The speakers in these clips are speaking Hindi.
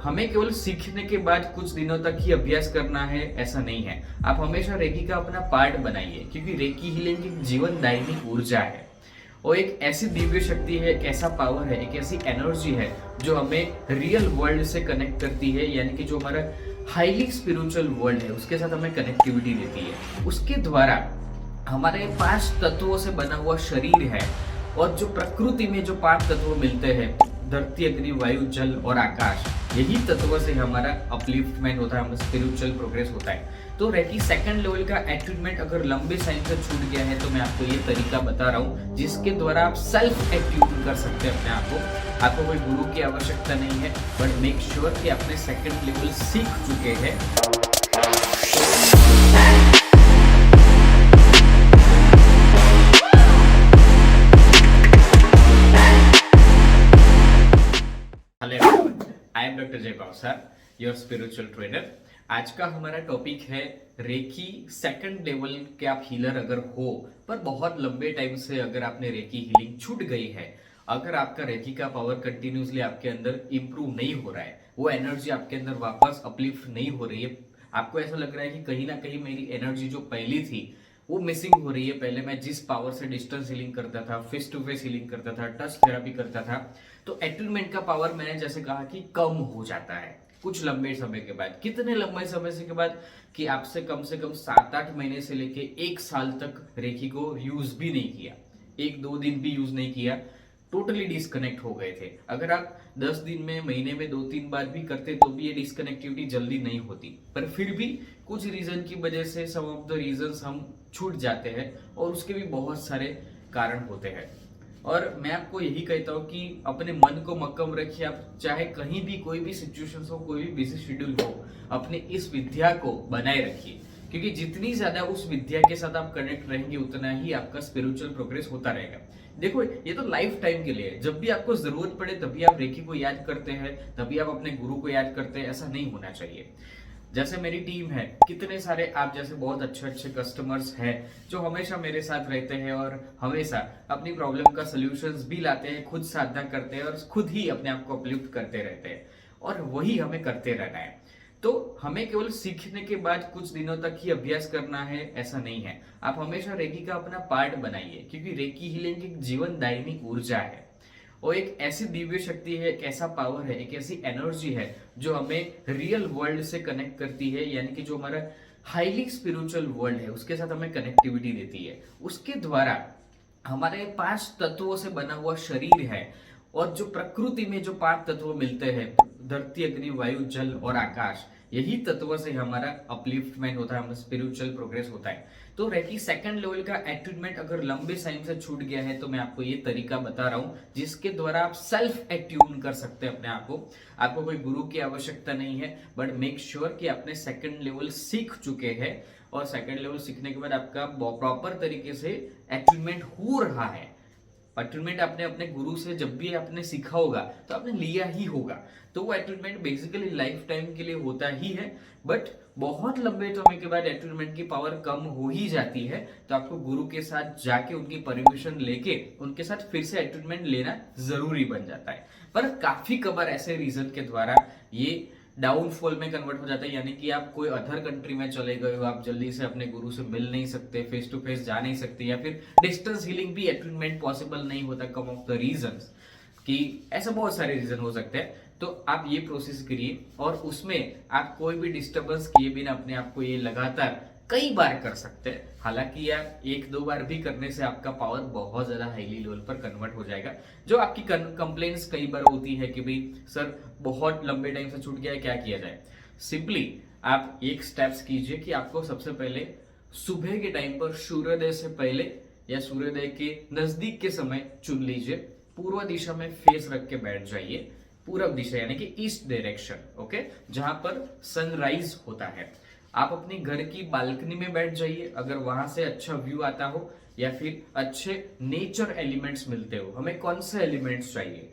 हमें केवल सीखने के बाद कुछ दिनों तक ही अभ्यास करना है ऐसा नहीं है। आप हमेशा रेकी का अपना पार्ट बनाइए, क्योंकि रेकी हीलिंग एक जीवनदायिनी ऊर्जा है और एक ऐसी दिव्य शक्ति है, एक ऐसा पावर है, एक ऐसी एनर्जी है जो हमें रियल वर्ल्ड से कनेक्ट करती है, यानी कि जो हमारा हाईली स्पिरिचुअल वर्ल्ड है उसके साथ हमें कनेक्टिविटी देती है। उसके द्वारा हमारे 5 तत्वों से बना हुआ शरीर है और जो प्रकृति में जो 5 तत्व मिलते हैं, धरती, अग्नि, वायु, जल और आकाश, यही तत्व से हमारा अपलिफ्टमेंट होता है, हमारा स्पिरिचुअल प्रोग्रेस होता है। तो रेकी सेकंड लेवल का एट्यूनमेंट अगर लंबे टाइम से छूट गया है तो मैं आपको ये तरीका बता रहा हूँ जिसके द्वारा आप सेल्फ एट्यून कर सकते हैं अपने आप को। आपको कोई गुरु की आवश्यकता नहीं है, बट मेक श्योर कि आपने सेकंड लेवल सीख चुके हैं। आई एम डॉक्टर जय पावसार, योर स्पिरिचुअल ट्रेनर। आज का हमारा टॉपिक है रेकी सेकंड लेवल के आप हीलर अगर हो, पर बहुत लंबे टाइम से अगर आपने रेकी हीलिंग छूट गई है, अगर आपका रेकी का पावर कंटिन्यूसली आपके अंदर इंप्रूव नहीं हो रहा है, वो एनर्जी आपके अंदर वापस अपलिफ्ट नहीं हो रही है, आपको ऐसा लग रहा है कि कहीं ना कहीं मेरी एनर्जी जो पहली थी वो मिसिंग हो रही है। पहले मैं जिस पावर से डिस्टेंस हीलिंग करता था, फेस टू फेस हीलिंग करता था, टच थेरापी करता था, तो एट्यूनमेंट का पावर मैंने जैसे कहा कि कम हो जाता है कुछ लंबे समय के बाद। कितने लंबे समय से के बाद कि आपसे कम से कम 7-8 महीने से लेके 1 साल तक रेकी को यूज भी नहीं किया, 1-2 दिन भी यूज नहीं किया, टोटली डिस्कनेक्ट हो गए थे। अगर आप 10 दिन में, महीने में 2-3 बार भी करते तो भी ये डिस्कनेक्टिविटी जल्दी नहीं होती, पर फिर भी कुछ रीजन की वजह से, सम ऑफ द रीजंस, हम छूट जाते हैं और उसके भी बहुत सारे कारण होते हैं। और मैं आपको यही कहता हूँ कि अपने मन को मक्कम रखिए। आप चाहे कहीं भी कोई भी सिचुएशन हो, कोई भी बिजी शेड्यूल हो, अपने इस विद्या को बनाए रखिए, क्योंकि जितनी ज्यादा उस विद्या के साथ आप कनेक्ट रहेंगे उतना ही आपका स्पिरिचुअल प्रोग्रेस होता रहेगा। देखो, ये तो लाइफ टाइम के लिए है। जब भी आपको जरूरत पड़े तभी आप रेकी को याद करते हैं, तभी आप अपने गुरु को याद करते हैं, ऐसा नहीं होना चाहिए। जैसे मेरी टीम है, कितने सारे आप जैसे बहुत अच्छे अच्छे कस्टमर्स हैं जो हमेशा मेरे साथ रहते हैं और हमेशा अपनी प्रॉब्लम का सोल्यूशंस भी लाते हैं, खुद साधना करते हैं और खुद ही अपने आप को अपलिफ्ट करते रहते हैं, और वही हमें करते रहना है। तो हमें केवल सीखने के बाद कुछ दिनों तक ही अभ्यास करना है ऐसा नहीं है। आप हमेशा रेकी का अपना पार्ट बनाइए, क्योंकि रेकी हीलिंग एक जीवनदायिनी ऊर्जा है और एक ऐसी दिव्य शक्ति है, एक ऐसा पावर है, एक ऐसी एनर्जी है जो हमें रियल वर्ल्ड से कनेक्ट करती है, यानी कि जो हमारा हाईली स्पिरिचुअल वर्ल्ड है उसके साथ हमें कनेक्टिविटी देती है। उसके द्वारा हमारे 5 तत्वों से बना हुआ शरीर है और जो प्रकृति में जो 5 तत्व मिलते हैं, धरती, अग्नि, वायु, जल और आकाश, यही तत्व से हमारा अपलिफ्टमेंट होता है, हमारा स्पिरिचुअल प्रोग्रेस होता है। तो रेकी सेकंड लेवल का एट्यूनमेंट अगर लंबे टाइम से छूट गया है तो मैं आपको ये तरीका बता रहा हूँ जिसके द्वारा आप सेल्फ एट्यून कर सकते हैं अपने आप को। आपको कोई गुरु की आवश्यकता नहीं है, बट मेक श्योर कि आपने सेकंड लेवल सीख चुके हैं और सेकंड लेवल सीखने के बाद आपका प्रॉपर तरीके से एट्यूनमेंट हो रहा है। एट्यूनमेंट आपने अपने गुरु से जब भी आपने सीखा होगा तो आपने लिया ही होगा, तो वो एट्यूनमेंट बेसिकली लाइफ टाइम के लिए होता ही है। बट बहुत लंबे समय के बाद एट्यूनमेंट की पावर कम हो ही जाती है, तो आपको गुरु के साथ जाके उनकी परमिशन लेके उनके साथ फिर से एट्यूनमेंट लेना जरूरी बन जाता है। पर काफी कबार ऐसे रीजन के द्वारा ये डाउनफॉल में कन्वर्ट हो जाता है, यानी कि आप कोई अदर कंट्री में चले गए हो, आप जल्दी से अपने गुरु से मिल नहीं सकते, फेस टू फेस जा नहीं सकते, या फिर डिस्टेंस हीलिंग भी एट्यूनमेंट पॉसिबल नहीं होता, कम ऑफ द रीजंस कि ऐसे बहुत सारे रीजन हो सकते हैं। तो आप ये प्रोसेस करिए और उसमें आप कोई भी डिस्टर्बेंस किए बिना अपने आप को ये लगातार कई बार कर सकते हैं। हालांकि यार 1-2 बार भी करने से आपका पावर बहुत ज्यादा हाईली लेवल पर कन्वर्ट हो जाएगा। जो आपकी कंप्लेंट्स कई बार होती है कि भाई सर बहुत लंबे टाइम से छूट गया है, क्या किया जाए, सिंपली आप एक स्टेप्स कीजिए कि आपको सबसे पहले सुबह के टाइम पर सूर्योदय से पहले या सूर्योदय के नजदीक के समय चुन लीजिए, पूर्व दिशा में फेस रख के बैठ जाइए, पूरब दिशा यानी कि ईस्ट डायरेक्शन, ओके, जहां पर सनराइज होता है। आप अपनी घर की बालकनी में बैठ जाइए, अगर वहां से अच्छा व्यू आता हो या फिर अच्छे नेचर एलिमेंट्स मिलते हो। हमें कौन से एलिमेंट्स चाहिए,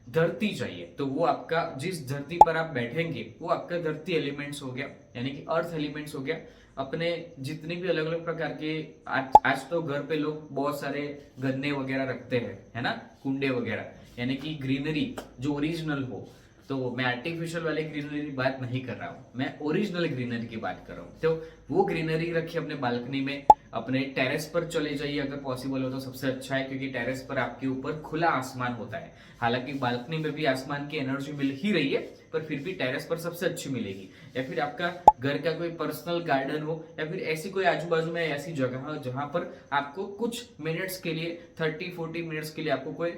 धरती चाहिए, तो वो आपका जिस धरती पर आप बैठेंगे वो आपका धरती एलिमेंट्स हो गया, यानी कि अर्थ एलिमेंट्स हो गया। अपने जितने भी अलग अलग प्रकार के आज तो घर पे लोग बहुत सारे गन्ने वगैरह रखते हैं, है ना, कुंडे वगैरह, यानी कि ग्रीनरी जो ओरिजिनल हो, तो मैं आर्टिफिशियल वाले ग्रीनरी की बात नहीं कर रहा हूँ, मैं ओरिजिनल ग्रीनरी की बात कर रहा हूँ। तो वो ग्रीनरी रखिए अपने बालकनी में, अपने टेरेस पर चले जाइए अगर पॉसिबल हो तो सबसे अच्छा है, क्योंकि टेरेस पर आपके ऊपर खुला आसमान होता है। हालांकि बालकनी में भी आसमान की एनर्जी मिल ही रही है, पर फिर भी टेरेस पर सबसे अच्छी मिलेगी। या फिर आपका घर का कोई पर्सनल गार्डन हो, या फिर ऐसी कोई आजू बाजू में ऐसी जगह हो जहां पर आपको कुछ मिनट्स के लिए 30-40 मिनट्स के लिए आपको कोई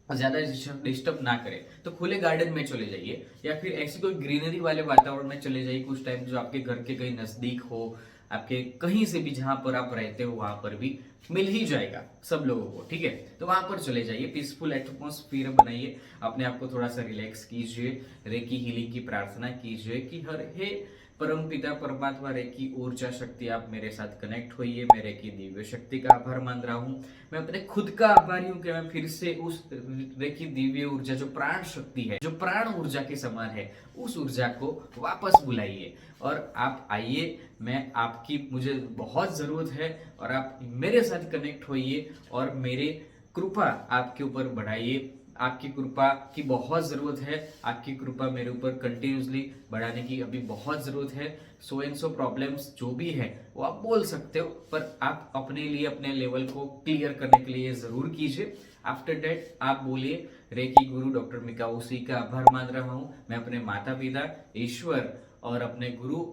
ज्यादा डिस्टर्ब ना करे, तो खुले गार्डन में चले जाइए, या फिर ऐसी कोई ग्रीनरी वाले वातावरण में चले जाइए कुछ टाइम, जो आपके घर के कहीं नजदीक हो, आपके कहीं से भी जहां पर आप रहते हो वहां पर भी मिल ही जाएगा सब लोगों को, ठीक है। तो वहां पर चले जाइए, पीसफुल एटमॉस्फेयर बनाइए, अपने आप को थोड़ा सा रिलैक्स कीजिए, रेकी हीलिंग की प्रार्थना कीजिए कि हर हे परम पिता परमात्मा रेकी ऊर्जा शक्ति आप मेरे साथ कनेक्ट होइए। मैं रेकी दिव्य शक्ति का आभार मान रहा हूँ, मैं अपने खुद का आभारी हूँ कि मैं फिर से उस रेकी दिव्य ऊर्जा जो प्राण शक्ति है, जो प्राण ऊर्जा के समान है, उस ऊर्जा को वापस बुलाइए और आप आइए। मैं आपकी मुझे बहुत जरूरत है और आप मेरे साथ कनेक्ट होइए और मेरे कृपा आपके ऊपर बढ़ाइए। आपकी कृपा की बहुत जरूरत है, आपकी कृपा मेरे ऊपर कंटिन्यूसली बढ़ाने की अभी बहुत जरूरत है। सो एंड सो प्रॉब्लम्स जो भी है वो आप बोल सकते हो, पर आप अपने लिए अपने लेवल को क्लियर करने के लिए जरूर कीजिए। आफ्टर दैट आप बोलिए रेकी गुरु डॉक्टर मिकाओसी का आभार मान रहा हूँ। मैं अपने माता पिता, ईश्वर और अपने गुरु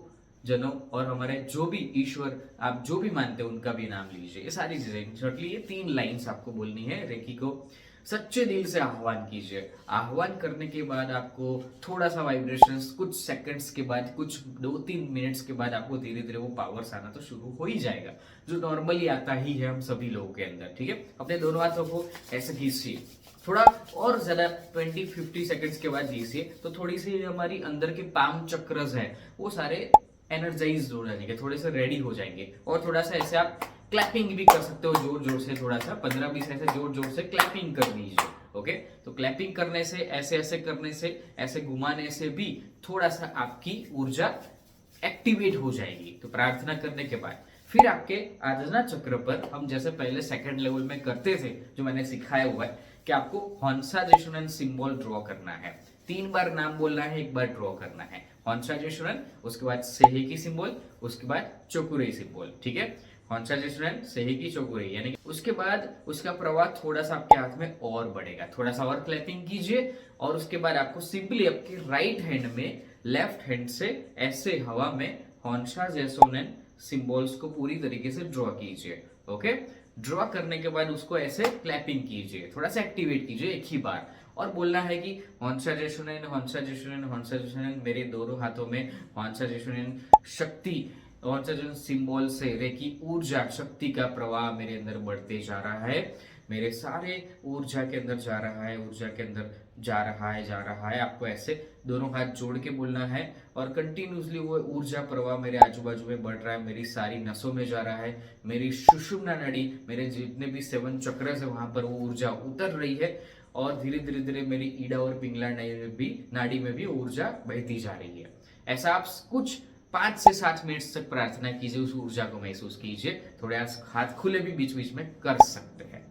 जनों और हमारे जो भी ईश्वर आप जो भी मानते हो उनका भी नाम लीजिए। ये सारी चीजें शॉर्टली ये 3 लाइंस आपको बोलनी है। रेकी को सच्चे दिल से आह्वान कीजिए। आह्वान करने के बाद आपको थोड़ा सा वाइब्रेशंस, कुछ सेकंड्स के बाद, कुछ 2-3 मिनट्स के बाद आपको धीरे धीरे वो पावर्स आना तो शुरू हो ही जाएगा, जो नॉर्मली आता ही है हम सभी लोगों के अंदर, ठीक है। अपने दोनों हाथों को ऐसे खींचिए, थोड़ा और ज्यादा 20-50 सेकंड्स के बाद खींचिए, तो थोड़ी सी हमारी अंदर के पाम चक्रस है वो सारे एनर्जाइज हो जाएंगे, थोड़े से रेडी हो जाएंगे। और थोड़ा सा ऐसे आप क्लैपिंग भी कर सकते हो जोर जोर से, थोड़ा सा 15-20 ऐसे जोर जोर से क्लैपिंग कर दीजिए। ओके, तो क्लैपिंग करने से, ऐसे ऐसे करने से, ऐसे घुमाने से भी थोड़ा सा आपकी ऊर्जा एक्टिवेट हो जाएगी। तो प्रार्थना करने के बाद फिर आपके आराधना चक्र पर हम जैसे पहले सेकंड लेवल में करते थे, जो मैंने सिखाया हुआ है कि आपको हॉन्सा जेशुनन सिंबल ड्रॉ करना है। 3 बार नाम बोलना है, 1 बार ड्रॉ करना है। हॉन्सा जेशुनन, उसके बाद सेहेकी सिंबल, उसके बाद चोकुरे सिंबल, ठीक है। हॉन्सा जेशुनन, सेहेकी, चोकुरे, यानी कि उसके बाद उसका प्रवाह थोड़ा सा आपके हाथ में और बढ़ेगा। थोड़ा सा और क्लैपिंग कीजिए और उसके बाद आपको सिंपली आपके राइट हैंड में लेफ्ट हैंड से ऐसे हवा में हॉन्सा जेशुनन सिंबल्स को पूरी तरीके से ड्रॉ कीजिए। ओके, ड्रॉ करने के बाद उसको ऐसे क्लैपिंग कीजिए, थोड़ा सा एक्टिवेट कीजिए एक ही बार, और बोलना है कि हॉन्सा जेशुनन, हॉन्सा जेशुनन, हॉन्सा जेशुनन, मेरे दोनों हाथों में हॉन्सा जेशुनन शक्ति, हॉन्सा जेशुनन सिंबल से रेकी ऊर्जा शक्ति का प्रवाह मेरे अंदर बढ़ते जा रहा है, मेरे सारे ऊर्जा के अंदर जा रहा है, ऊर्जा के अंदर जा रहा है, जा रहा है। आपको ऐसे दोनों हाथ जोड़ के बोलना है और कंटिन्यूसली वो ऊर्जा प्रवाह मेरे आजू बाजू में बढ़ रहा है, मेरी सारी नसों में जा रहा है, मेरी सुषुम्ना नाड़ी, मेरे जितने भी 7 चक्र है वहां पर वो ऊर्जा उतर रही है और धीरे धीरे धीरे मेरी ईडा और पिंगला नाड़ी में भी ऊर्जा बहती जा रही है। ऐसा आप कुछ 5 से 7 मिनट तक प्रार्थना कीजिए, उस ऊर्जा को महसूस कीजिए। थोड़े हाथ खुले भी बीच बीच में कर सकते हैं।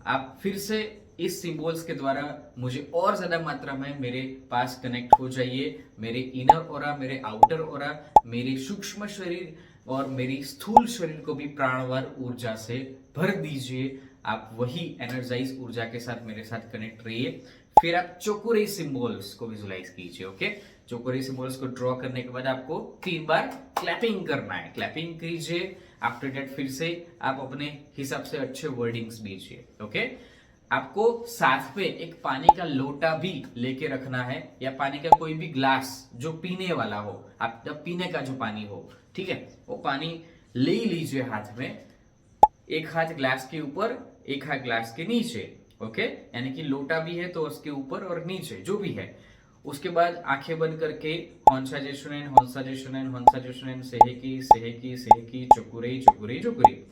आप फिर से इस सिंबल्स के द्वारा मुझे और ज्यादा मात्रा में मेरे पास कनेक्ट हो जाइए। मेरे इनर ऑरा, मेरे आउटर ऑरा, मेरे सूक्ष्म शरीर और मेरी स्थूल शरीर को भी प्राणवार ऊर्जा से भर दीजिए। आप वही एनर्जाइज ऊर्जा के साथ मेरे साथ कनेक्ट रहिए। फिर आप चोकुरे सिंबल्स को विजुलाइज कीजिए। ओके, चोकुरे सिंबल्स को ड्रॉ करने के बाद आपको 3 बार क्लैपिंग करना है, क्लैपिंग कीजिए। आफ्टर दैट फिर से आप अपने हिसाब से अच्छे वर्डिंग्स दीजिए। ओके, आपको साथ में एक पानी का लोटा भी लेके रखना है, या पानी का कोई भी ग्लास जो पीने वाला हो, आपका पीने का जो पानी हो, ठीक है, वो पानी ले लीजिए हाथ में। एक हाथ ग्लास के ऊपर, एक हाथ ग्लास के नीचे। ओके, यानी कि लोटा भी है तो उसके ऊपर और नीचे जो भी है। उसके बाद आंखें बंद करके हॉन्सा जेशुनन, हॉन्सा जेशुनन, हॉन्सा जेशुनन, सेहेकी, सेहेकी, सेहेकी, चोकुरे, चोकुरे, चोकुरे,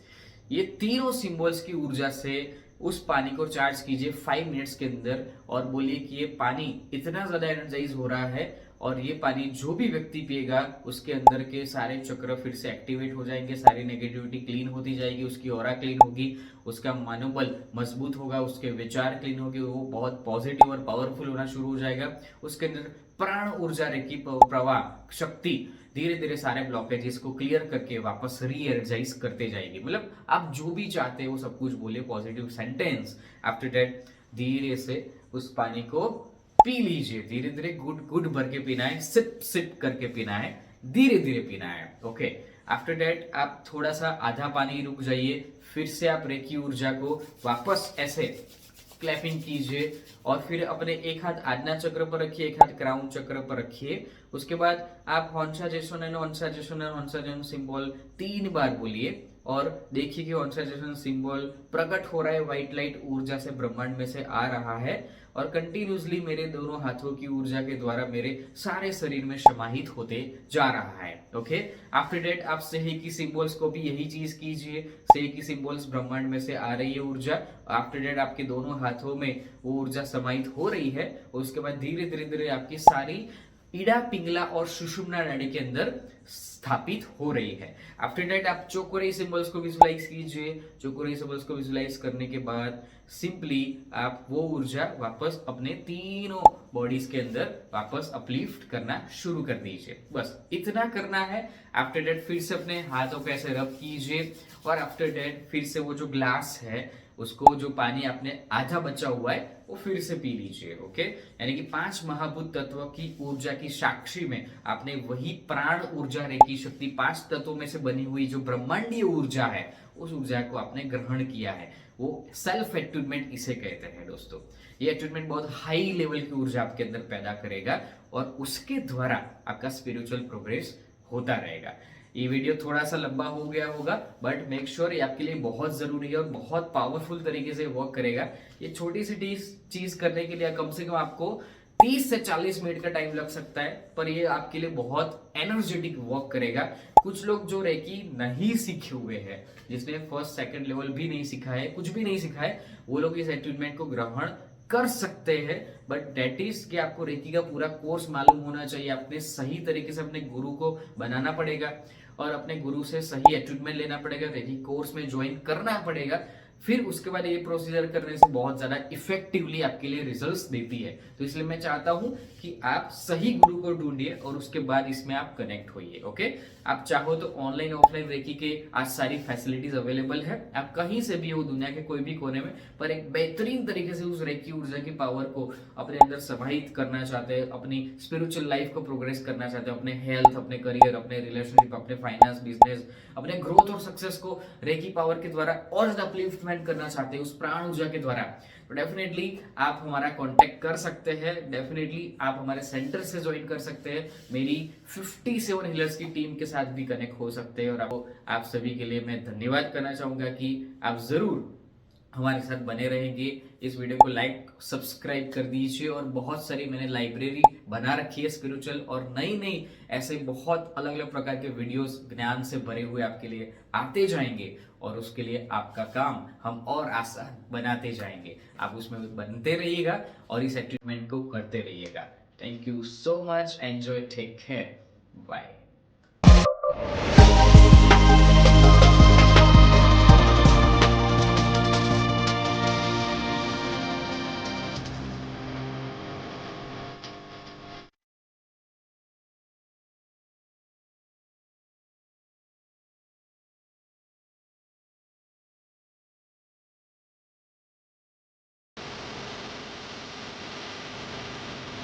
ये तीनों सिंबल्स की ऊर्जा से उस पानी को चार्ज कीजिए 5 मिनट्स के अंदर और बोलिए कि ये पानी इतना ज्यादा एनर्जाइज हो रहा है और ये पानी जो भी व्यक्ति पिएगा उसके अंदर के सारे चक्र फिर से एक्टिवेट हो जाएंगे, सारी नेगेटिविटी क्लीन होती जाएगी, उसकी ऑरा क्लीन होगी, उसका मनोबल मजबूत होगा, उसके विचार क्लीन होंगे, वो बहुत पॉजिटिव और पावरफुल होना शुरू हो जाएगा, उसके अंदर प्राण ऊर्जा रेकी प्रवाह शक्ति धीरे धीरे सारे ब्लॉकेजेस को क्लियर करके वापस री एनर्जाइज करते जाएगी। मतलब आप जो भी चाहते हो सब कुछ बोले पॉजिटिव सेंटेंस। आफ्टर दैट धीरे से उस पानी को पी लीजिए, धीरे धीरे गुड गुड भर के पीना है, सिप सिप करके पीना है, धीरे धीरे पीना है। ओके, आफ्टर दैट आप थोड़ा सा आधा पानी रुक जाइए, फिर से आप रेकी ऊर्जा को वापस ऐसे क्लैपिंग कीजिए और फिर अपने एक हाथ आज्ञा चक्र पर रखिए, एक हाथ क्राउन चक्र पर रखिए। उसके बाद आप हॉन्सा जेसोनन हॉन्सा जेसोनन हॉन्सा जेसोनन सिंबल 3 बार बोलिए और देखिए कि हॉन्सा जेसोनन सिंबल प्रकट हो रहा है, व्हाइट लाइट ऊर्जा से ब्रह्मांड में से आ रहा है और कंटिन्यूसली मेरे दोनों हाथों की ऊर्जा के द्वारा मेरे सारे शरीर में समाहित होते जा रहा है। ओके, आफ्टर डेट आप सही की सिंबल्स को भी यही चीज कीजिए, सही की सिंबल्स ब्रह्मांड में से आ रही है ऊर्जा, आफ्टर डेट आपके दोनों हाथों में वो ऊर्जा समाहित हो रही है। उसके बाद धीरे धीरे धीरे आपकी सारी इड़ा पिंगला और सुषुम्ना नाड़ी के अंदर स्थापित हो रही है। आफ्टर दैट आप चोकोरे सिंबल्स को विजुलाइज कीजिए। चोकोरे सिंबल्स को विजुलाइज करने के बाद सिंपली आप वो ऊर्जा वापस अपने तीनों बॉडीज के अंदर वापस अपलिफ्ट करना शुरू कर दीजिए। बस इतना करना है। आफ्टर दैट फिर से अपने हाथों को ऐसे रब कीजिए और आफ्टर दैट फिर से वो जो ग्लास है उसको जो पानी आपने आधा बचा हुआ है वो फिर से पी लीजिए। ओके, यानी कि 5 महाभूत तत्व की ऊर्जा की साक्षी में आपने वही प्राण ऊर्जा रेकी शक्ति 5 तत्वों में से बनी हुई जो ब्रह्मांडीय ऊर्जा है उस ऊर्जा को आपने ग्रहण किया है। वो सेल्फ एट्यूनमेंट इसे कहते हैं दोस्तों। ये एट्यूनमेंट बहुत हाई लेवल की ऊर्जा आपके अंदर पैदा करेगा और उसके द्वारा आपका स्पिरिचुअल प्रोग्रेस होता रहेगा। ये वीडियो थोड़ा सा लंबा हो गया होगा बट मेक श्योर ये आपके लिए बहुत जरूरी है और बहुत पावरफुल तरीके से वर्क करेगा। ये छोटी सी चीज करने के लिए कम से कम आपको 30 से 40 मिनट का टाइम लग सकता है, पर ये आपके लिए बहुत एनर्जेटिक वर्क करेगा। कुछ लोग जो रेकी नहीं सीखे हुए हैं, जिसने फर्स्ट सेकंड लेवल भी नहीं सीखा है, कुछ भी नहीं सीखा है, वो लोग इस एट्यूनमेंट को ग्रहण कर सकते हैं। बट डेट इज कि आपको रेकी का पूरा कोर्स मालूम होना चाहिए। आपने सही तरीके से अपने गुरु को बनाना पड़ेगा और अपने गुरु से सही एट्यूनमेंट लेना पड़ेगा, रेकी कोर्स में ज्वाइन करना पड़ेगा। फिर उसके बाद ये प्रोसीजर करने से बहुत ज्यादा इफेक्टिवली आपके लिए रिजल्ट्स देती है। तो इसलिए मैं चाहता हूं कि आप सही गुरु को ढूंढिए और उसके बाद इसमें आप कनेक्ट होइए। ओके, आप चाहो तो ऑनलाइन ऑफलाइन रेकी के आज सारी फैसिलिटीज अवेलेबल है। आप कहीं से भी हो दुनिया के कोई भी कोने में, पर एक बेहतरीन तरीके से उस रेकी ऊर्जा की पावर को अपने अंदर समाहित करना चाहते हैं, अपनी स्पिरिचुअल लाइफ को प्रोग्रेस करना चाहते हैं, अपने हेल्थ, अपने करियर, अपने रिलेशनशिप, अपने फाइनेंस, बिजनेस, अपने ग्रोथ और सक्सेस को रेकी पावर के द्वारा और ज्यादा अपलिफ्टमेंट करना चाहते हैं उस प्राण ऊर्जा के द्वारा, तो डेफिनेटली आप हमारा कांटेक्ट कर सकते हैं। डेफिनेटली आप हमारे सेंटर से ज्वाइन कर सकते हैं। मेरी 57 हीलर्स की टीम के साथ भी कनेक्ट हो सकते हैं। और आप सभी के लिए मैं धन्यवाद करना चाहूंगा कि आप जरूर हमारे साथ बने रहेंगे। इस वीडियो को लाइक सब्सक्राइब कर दीजिए और बहुत सारी मैंने लाइब्रेरी बना रखी है स्पिरिचुअल, और नई नई ऐसे बहुत अलग अलग प्रकार के वीडियोस ज्ञान से भरे हुए आपके लिए आते जाएंगे और उसके लिए आपका काम हम और आसान बनाते जाएंगे। आप उसमें बनते रहिएगा और इस एक्टिवमेंट को करते रहिएगा। Thank you so much, enjoy, take care, bye.